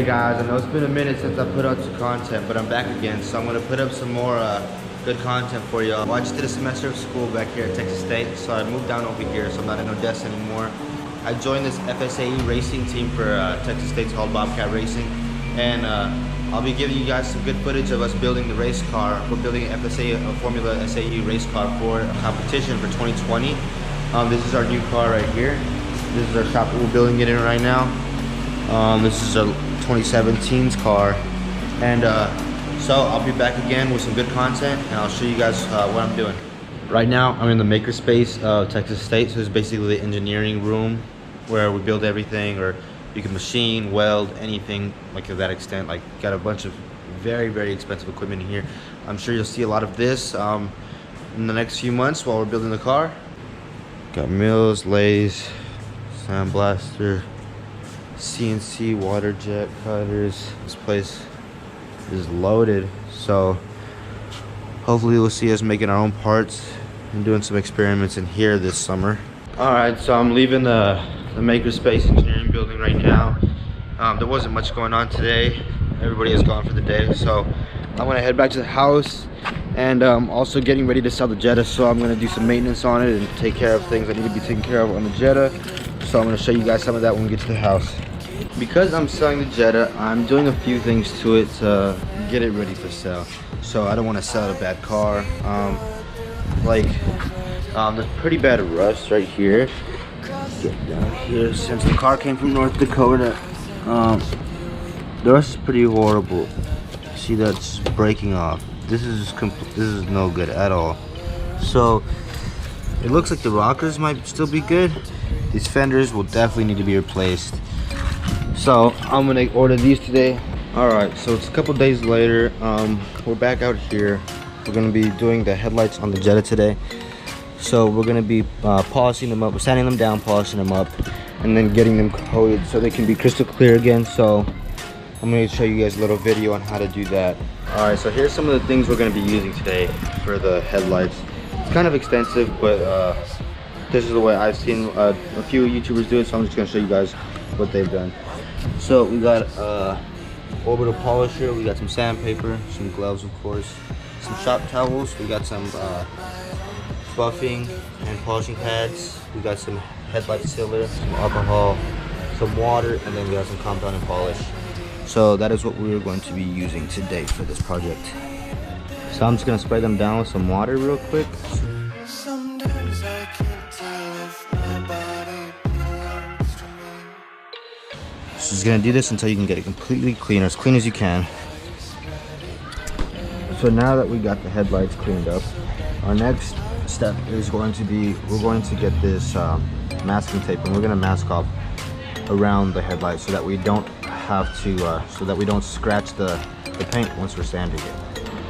Hey guys, I know it's been a minute since I put out some content, but I'm back again, so I'm gonna put up some more good content for y'all. Well, I just did a semester of school back here at Texas State, so I moved down over here, so I'm not in Odessa anymore. I joined this FSAE racing team for Texas State's called Bobcat Racing, and I'll be giving you guys some good footage of us building the race car. We're building an a Formula SAE race car for a competition for 2020. This is our new car right here. This is our shop that we're building it in right now. This is a 2017's car, and so I'll be back again with some good content, and I'll show you guys what I'm doing. Right now I'm in the makerspace of Texas State, so it's basically the engineering room where we build everything, or you can machine, weld, anything like to that extent. Like, got a bunch of very expensive equipment in here. I'm sure you'll see a lot of this in the next few months while we're building the car. Got mills, lathes, sandblaster, CNC water jet cutters. This place is loaded, so hopefully we'll see us making our own parts and doing some experiments in here this summer. Alright, so I'm leaving the makerspace engineering building right now. There wasn't much going on today. Everybody is gone for the day, so I'm gonna head back to the house, and also getting ready to sell the Jetta, so I'm gonna do some maintenance on it and take care of things I need to be taken care of on the Jetta. So I'm gonna show you guys some of that when we get to the house. Because I'm selling the Jetta, I'm doing a few things to it to get it ready for sale. So I don't want to sell a bad car. There's pretty bad rust right here. Get down here. Since the car came from North Dakota, the rust is pretty horrible. See, that's breaking off. This is no good at all. So it looks like the rockers might still be good. These fenders will definitely need to be replaced. So I'm gonna order these today. Alright, so it's a couple days later. We're back out here. We're gonna be doing the headlights on the Jetta today. So we're gonna be polishing them up. We're sanding them down, polishing them up, and then getting them coated so they can be crystal clear again. So I'm gonna show you guys a little video on how to do that. Alright, so here's some of the things we're gonna be using today for the headlights. It's kind of extensive, but this is the way I've seen a few YouTubers do it, so I'm just gonna show you guys what they've done. So we got orbital polisher, we got some sandpaper, some gloves of course, some shop towels, we got some buffing and polishing pads, we got some headlight sealer, some alcohol, some water, and then we got some compound and polish. So that is what we're going to be using today for this project. So I'm just going to spray them down with some water real quick. Sometimes I can't tell if my body belongs to me. So just going to do this until you can get it completely clean, or as clean as you can. So now that we got the headlights cleaned up, our next step is going to be, we're going to get this masking tape, and we're going to mask off around the headlights so that we don't have to, so that we don't scratch the paint once we're sanding it.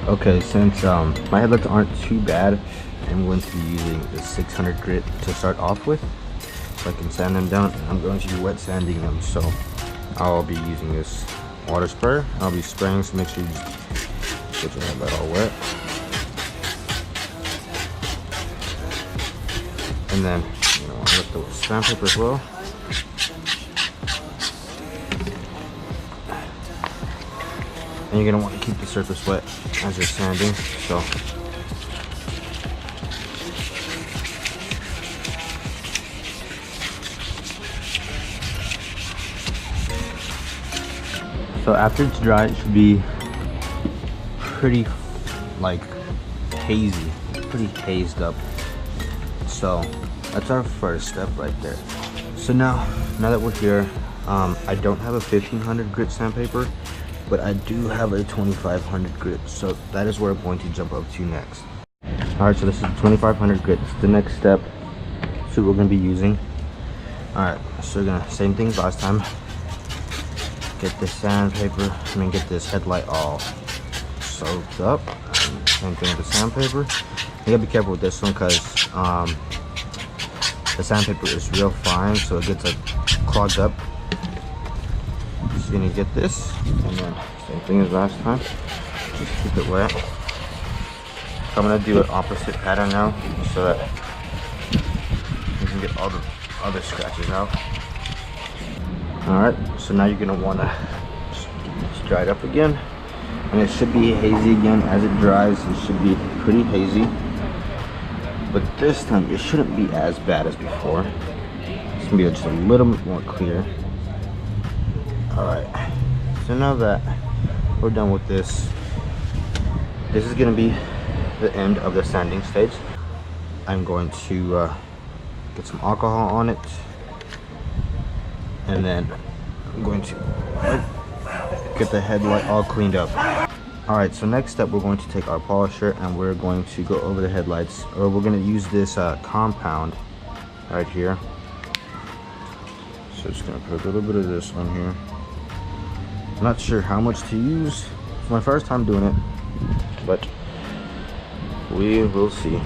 Okay, since my headlights aren't too bad, I'm going to be using the 600 grit to start off with, so I can sand them down. I'm going to be wet sanding them, so I'll be using this water sprayer. I'll be spraying, so make sure you just get your headlight all wet. And then, you know, with the sandpaper as well. And you're gonna want to keep the surface wet as you're sanding. So after it's dry, it should be pretty like hazy, pretty hazed up. So that's our first step right there. So now that we're here, I don't have a 1500 grit sandpaper, but I do have a 2500 grit, so that is where I'm going to jump up to next. Alright, so this is 2500 grit. This is the next step. So we're going to be using. Alright, so we're going to, same thing as last time. Get this sandpaper, and then get this headlight all soaked up. And same thing with the sandpaper. You gotta be careful with this one because the sandpaper is real fine, so it gets like clogged up. So you're gonna get this, and then same thing as last time, just keep it wet. So I'm gonna do an opposite pattern now, so that you can get all the other scratches out. Alright, so now you're gonna wanna dried up again, and it should be hazy again. As it dries, it should be pretty hazy, but this time it shouldn't be as bad as before. It's gonna be just a little bit more clear. All right, so now that we're done with this, this is gonna be the end of the sanding stage. I'm going to get some alcohol on it, and then I'm going to get the headlight all cleaned up. All right, so next up, we're going to take our polisher and we're going to go over the headlights, or we're going to use this compound right here. So just going to put a little bit of this on here. I'm not sure how much to use. It's my first time doing it, but we will see.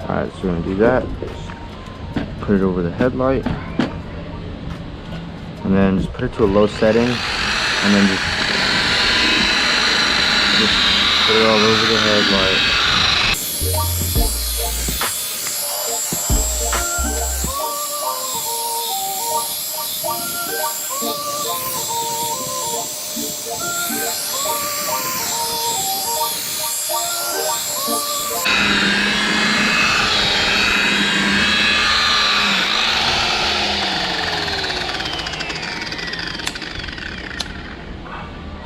All right, so we're going to do that. Put it over the headlight, and then just put it to a low setting, and then just put it all over the headlight.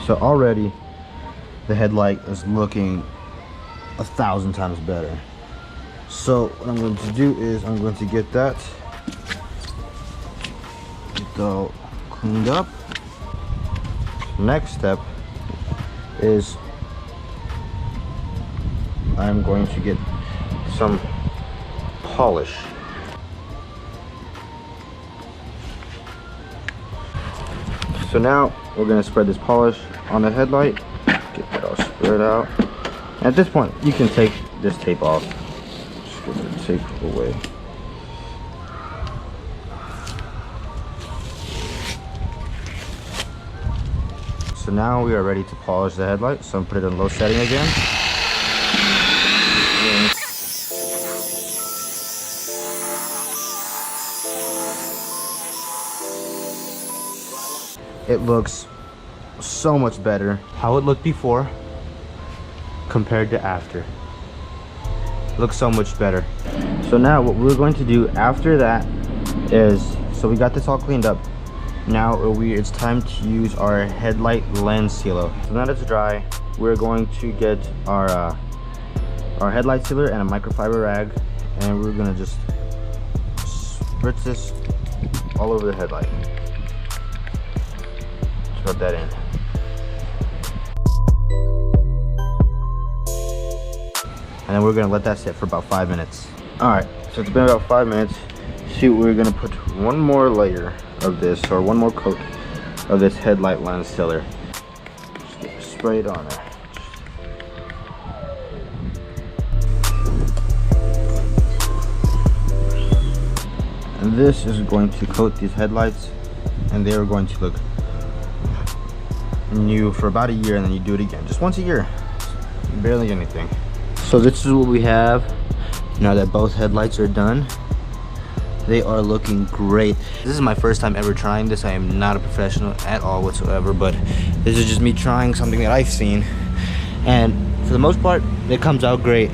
So already the headlight is looking 1,000 times better. So what I'm going to do is I'm going to get that all cleaned up. Next step is I'm going to get some polish. So now we're going to spread this polish on the headlight. Get that all spread out. And at this point, you can take this tape off. Just get the tape away. So now we are ready to polish the headlight. So I'm put it on low setting again. It looks so much better. How it looked before compared to after. It looks so much better. So now what we're going to do after that is, so we got this all cleaned up. Now it's time to use our headlight lens sealer. So now that it's dry, we're going to get our headlight sealer and a microfiber rag, and we're gonna just spritz this all over the headlight. Rub that in. And then we're gonna let that sit for about 5 minutes. All right, so it's been about 5 minutes. See, we're gonna put one more layer of this, or one more coat of this headlight lens sealer. Just get it sprayed on there. And this is going to coat these headlights, and they are going to look new for about a year, and then you do it again, just once a year, barely anything. So this is what we have now that both headlights are done. They are looking great. This is my first time ever trying this. I am not a professional at all whatsoever, but this is just me trying something that I've seen, and for the most part it comes out great.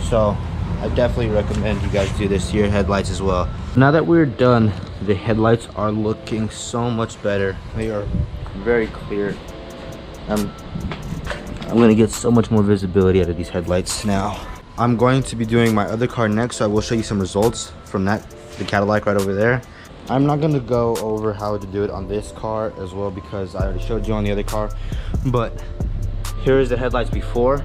So I definitely recommend you guys do this to your headlights as well. Now that we're done, the headlights are looking so much better. They are very clear. I'm gonna get so much more visibility out of these headlights now. I'm going to be doing my other car next, so I will show you some results from that, the Cadillac right over there. I'm not gonna go over how to do it on this car as well, because I already showed you on the other car. But here is the headlights before.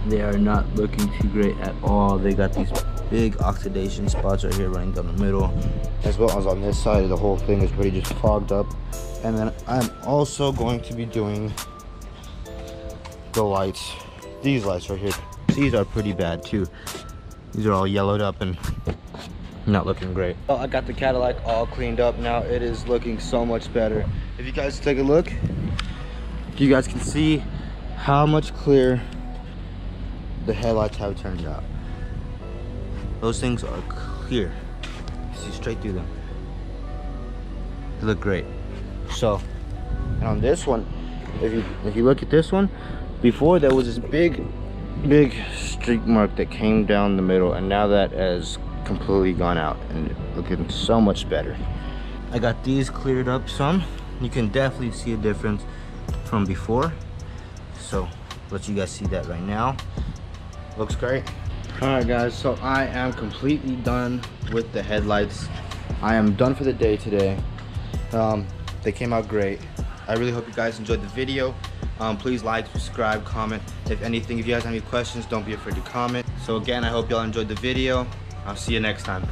They are not looking too great at all. They got these big oxidation spots right here running down the middle, as well as on this side. The whole thing is pretty just fogged up. And then I'm also going to be doing the lights. These lights right here, these are pretty bad too. These are all yellowed up and not looking great. Well, I got the Cadillac all cleaned up now. It is looking so much better. If you guys take a look, you guys can see how much clearer the headlights have turned out. Those things are clear. You see straight through them. They look great. So And on this one, if you look at this one, before there was this big streak mark that came down the middle, and now that has completely gone out and looking so much better. I got these cleared up some. You can definitely see a difference from before, so let you guys see that right now. Looks great. All right guys, so I am completely done with the headlights. I am done for the day today. They came out great. I really hope you guys enjoyed the video. Please like, subscribe, comment. If anything, if you guys have any questions, don't be afraid to comment. So again, I hope y'all enjoyed the video. I'll see you next time.